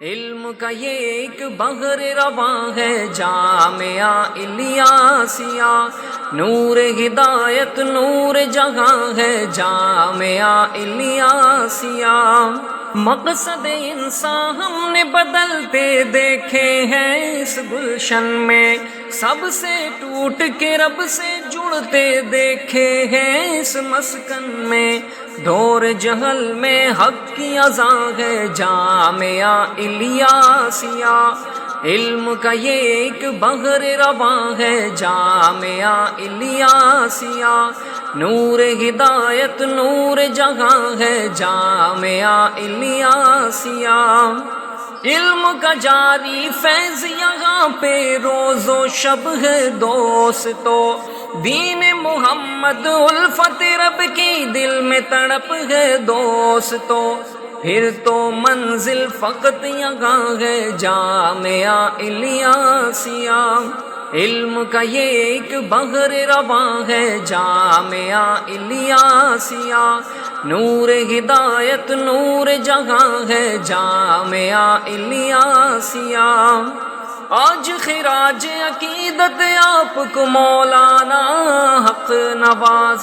علم کا یہ ایک بحر رواں ہے جامعہ الیاسیہ، نور ہدایت نور جہاں ہے جامعہ الیاسیہ۔ مقصد انسان ہم نے بدلتے دیکھے ہیں اس گلشن میں، سب سے ٹوٹ کے رب سے جڑتے دیکھے ہیں اس مسکن میں۔ دور جہل میں حق کی اذاں ہے جامعہ الیاسیہ، علم کا یہ ایک بحر رواں ہے جامعہ الیاسیہ، نور ہدایت نور جہاں ہے جامعہ الیاسیہ۔ علم کا جاری فیض یہاں پہ روز و شب ہے دوستو، دین محمد الفت رب کی دل میں تڑپ ہے دوستو، پھر تو منزل فقط یہاں ہے جامعہ الیاسیہ۔ علم کا یہ ایک بحر رواں ہے جامعہ الیاسیہ، نور ہدایت نور جہاں ہے جامعہ الیاسیہ۔ آج خراج عقیدت آپ کو مولانا حق نواز